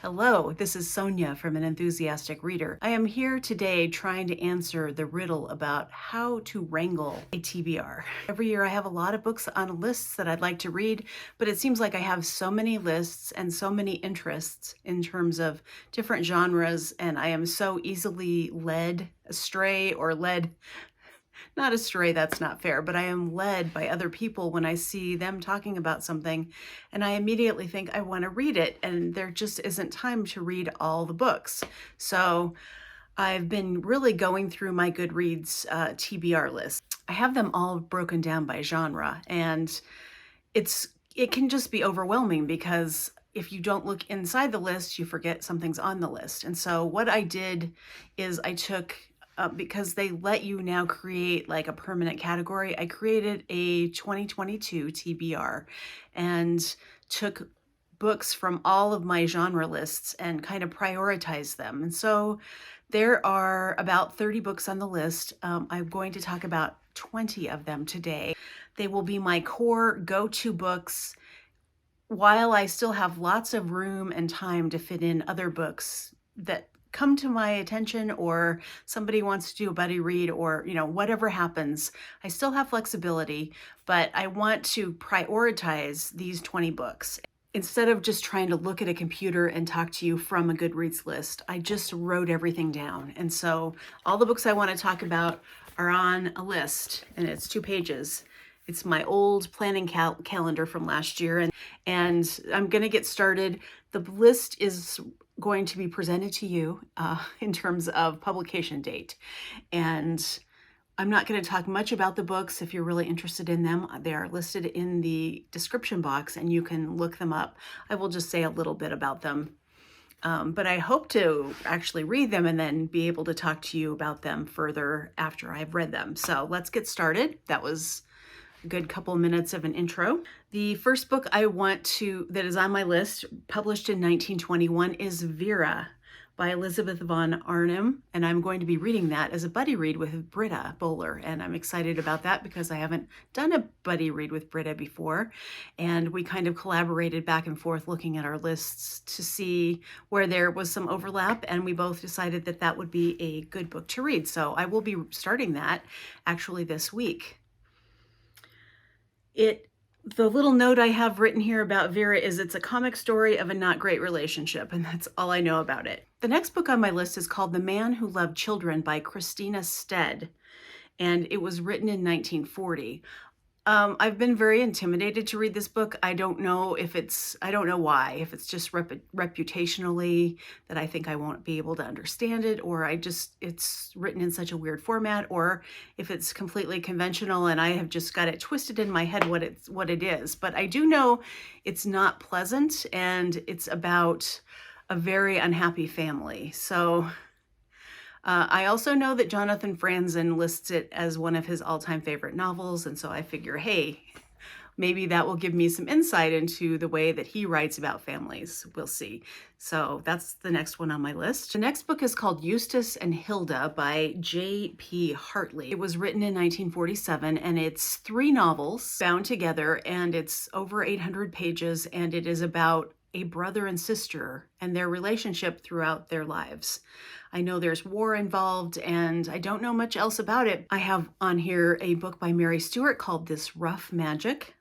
Hello, this is Sonia from An Enthusiastic Reader. I am here today trying to answer the riddle about how to wrangle a TBR. Every year I have a lot of books on lists that I'd like to read, but it seems like I have so many lists and so many interests in terms of different genres, and I am so easily led astray or not astray, that's not fair, but I am led by other people when I see them talking about something, and I immediately think I want to read it, and there just isn't time to read all the books. So I've been really going through my Goodreads TBR list. I have them all broken down by genre, and it can just be overwhelming because if you don't look inside the list, you forget something's on the list. And so what I did is I took because they let you now create like a permanent category, I created a 2022 TBR and took books from all of my genre lists and kind of prioritized them. And so there are about 30 books on the list. I'm going to talk about 20 of them today. They will be my core go-to books while I still have lots of room and time to fit in other books that come to my attention, or somebody wants to do a buddy read, or whatever happens. I still have flexibility, but I want to prioritize these 20 books. Instead of just trying to look at a computer and talk to you from a Goodreads list, I just wrote everything down. And so all the books I want to talk about are on a list, and it's 2 pages. It's my old planning calendar from last year, and I'm going to get started. The list is going to be presented to you in terms of publication date. And I'm not going to talk much about the books. If you're really interested in them, they are listed in the description box and you can look them up. I will just say a little bit about them. But I hope to actually read them and then be able to talk to you about them further after I've read them. So let's get started. That was a good couple minutes of an intro. The first book that is on my list, published in 1921, is Vera by Elizabeth von Arnim, and I'm going to be reading that as a buddy read with Britta Bowler, and I'm excited about that because I haven't done a buddy read with Britta before, and we kind of collaborated back and forth looking at our lists to see where there was some overlap, and we both decided that that would be a good book to read. So I will be starting that actually this week. The little note I have written here about Vera is it's a comic story of a not great relationship, and that's all I know about it. The next book on my list is called The Man Who Loved Children by Christina Stead, and it was written in 1940. I've been very intimidated to read this book. I don't know why, if it's just reputationally that I think I won't be able to understand it, or it's written in such a weird format, or if it's completely conventional and I have just got it twisted in my head what it is. But I do know it's not pleasant, and it's about a very unhappy family. So I also know that Jonathan Franzen lists it as one of his all-time favorite novels, and so I figure, hey, maybe that will give me some insight into the way that he writes about families. We'll see. So that's the next one on my list. The next book is called Eustace and Hilda by J.P. Hartley. It was written in 1947, and it's 3 novels bound together, and it's over 800 pages, and it is about a brother and sister and their relationship throughout their lives. I know there's war involved, and I don't know much else about it. I have on here a book by Mary Stewart called This Rough Magic.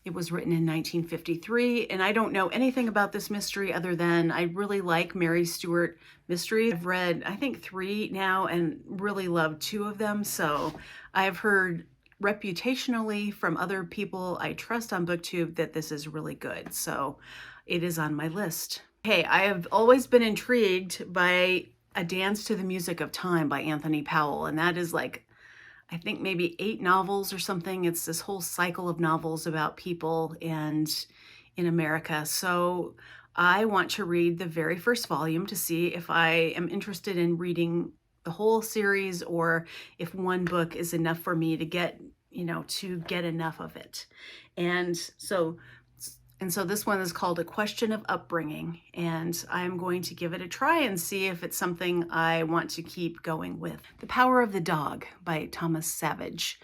It was written in 1953, and I don't know anything about this mystery other than I really like Mary Stewart mysteries. I've read, I think, 3 now and really loved 2 of them, so I've heard reputationally from other people I trust on BookTube that this is really good, so it is on my list. Hey, I have always been intrigued by A Dance to the Music of Time by Anthony Powell, and that is like, I think maybe 8 novels or something. It's this whole cycle of novels about people and in America. So I want to read the very first volume to see if I am interested in reading the whole series, or if one book is enough for me to get enough of it. And so this one is called A Question of Upbringing, and I'm going to give it a try and see if it's something I want to keep going with. The Power of the Dog by Thomas Savage.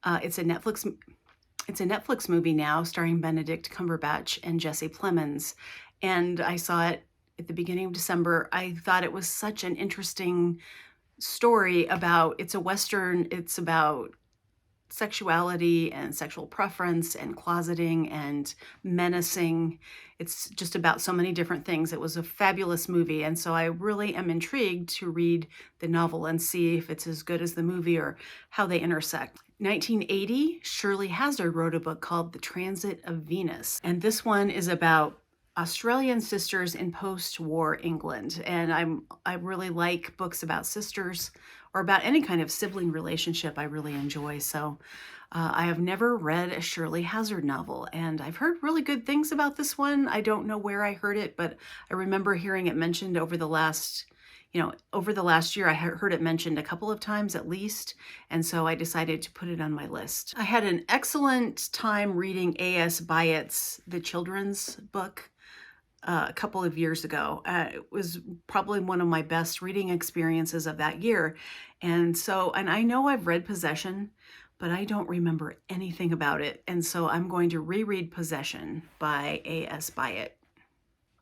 It's a Netflix movie now starring Benedict Cumberbatch and Jesse Plemons, and I saw it at the beginning of December. I thought it was such an interesting story about, it's a Western, it's about sexuality and sexual preference and closeting and menacing. It's just about so many different things. It was a fabulous movie. And so I really am intrigued to read the novel and see if it's as good as the movie or how they intersect. 1980, Shirley Hazzard wrote a book called The Transit of Venus. And this one is about Australian sisters in post-war England. And I really like books about sisters or about any kind of sibling relationship I really enjoy. So I have never read a Shirley Hazzard novel, and I've heard really good things about this one. I don't know where I heard it, but I remember hearing it mentioned over the last year. I heard it mentioned a couple of times at least, and so I decided to put it on my list. I had an excellent time reading A.S. Byatt's The Children's book a couple of years ago. It was probably one of my best reading experiences of that year. And I know I've read Possession, but I don't remember anything about it. And so I'm going to reread Possession by A.S. Byatt.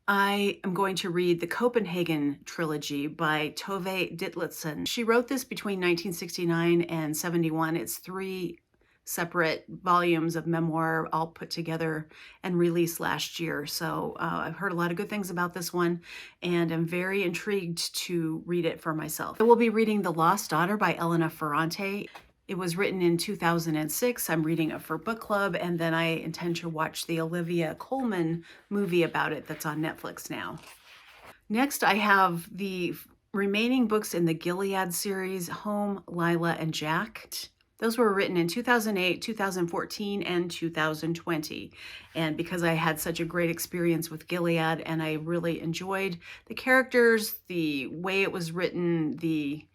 I am going to read the Copenhagen Trilogy by Tove Ditlevsen. She wrote this between 1969 and 71. It's 3 separate volumes of memoir all put together and released last year. So I've heard a lot of good things about this one, and I'm very intrigued to read it for myself. I will be reading The Lost Daughter by Elena Ferrante. It was written in 2006. I'm reading it for book club, and then I intend to watch the Olivia Colman movie about it that's on Netflix now. Next, I have the remaining books in the Gilead series, Home, Lila, and Jack. Those were written in 2008, 2014, and 2020. And because I had such a great experience with Gilead and I really enjoyed the characters, the way it was written, the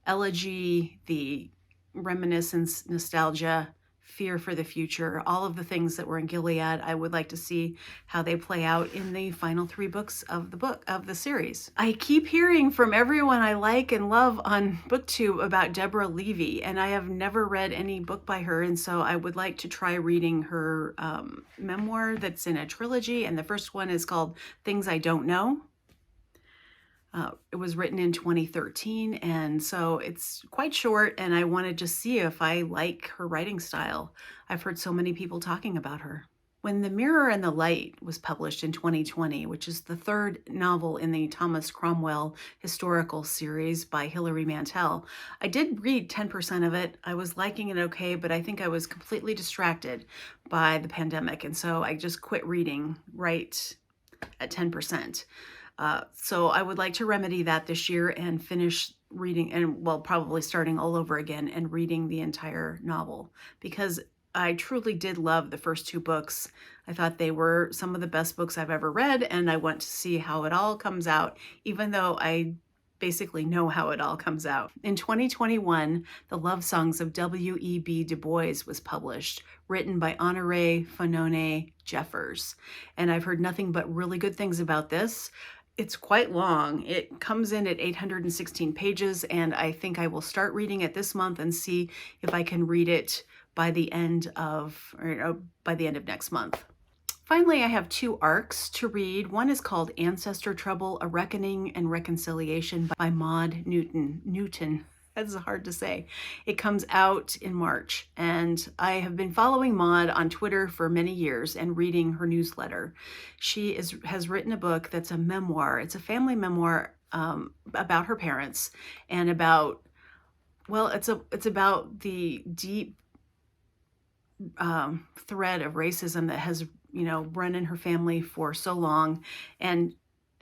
elegy, the reminiscence, nostalgia, fear for the future, all of the things that were in Gilead, I would like to see how they play out in the final 3 books of the series. I keep hearing from everyone I like and love on BookTube about Deborah Levy, and I have never read any book by her, and so I would like to try reading her memoir that's in a trilogy, and the first one is called Things I Don't Know. It was written in 2013, and so it's quite short, and I wanted to see if I like her writing style. I've heard so many people talking about her. When The Mirror and the Light was published in 2020, which is the 3rd novel in the Thomas Cromwell historical series by Hilary Mantel, I did read 10% of it. I was liking it okay, but I think I was completely distracted by the pandemic, and so I just quit reading right at 10%. So I would like to remedy that this year and finish reading, and well, probably starting all over again and reading the entire novel, because I truly did love the first 2 books. I thought they were some of the best books I've ever read, and I want to see how it all comes out, even though I basically know how it all comes out. In 2021, The Love Songs of W.E.B. DuBois was published, written by Honoree, Fanonne, Jeffers. And I've heard nothing but really good things about this. It's quite long. It comes in at 816 pages, and I think I will start reading it this month and see if I can read it by the end of next month. Finally, I have 2 arcs to read. One is called Ancestor Trouble, A Reckoning and Reconciliation by Maud Newton. That's hard to say. It comes out in March, and I have been following Maud on Twitter for many years and reading her newsletter. She has written a book that's a memoir. It's a family memoir about her parents, and about, well, it's about the deep thread of racism that has run in her family for so long, and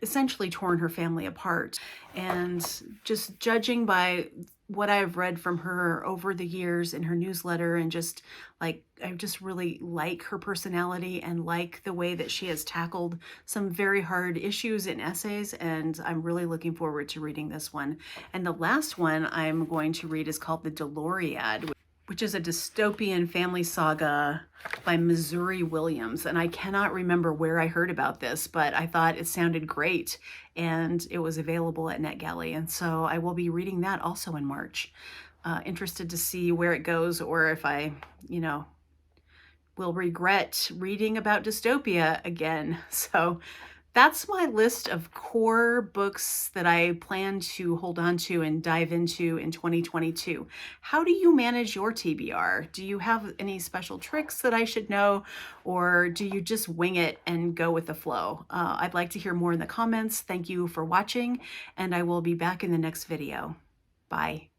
essentially torn her family apart. And just judging by what I've read from her over the years in her newsletter, and just like, I just really like her personality and like the way that she has tackled some very hard issues in essays, and I'm really looking forward to reading this one. And the last one I'm going to read is called The Doloriad, which is a dystopian family saga by Missouri Williams. And I cannot remember where I heard about this, but I thought it sounded great, and it was available at NetGalley. And so I will be reading that also in March. Interested to see where it goes, or if I, will regret reading about dystopia again. So That's my list of core books that I plan to hold on to and dive into in 2022. How do you manage your TBR? Do you have any special tricks that I should know, or do you just wing it and go with the flow? I'd like to hear more in the comments. Thank you for watching, and I will be back in the next video. Bye.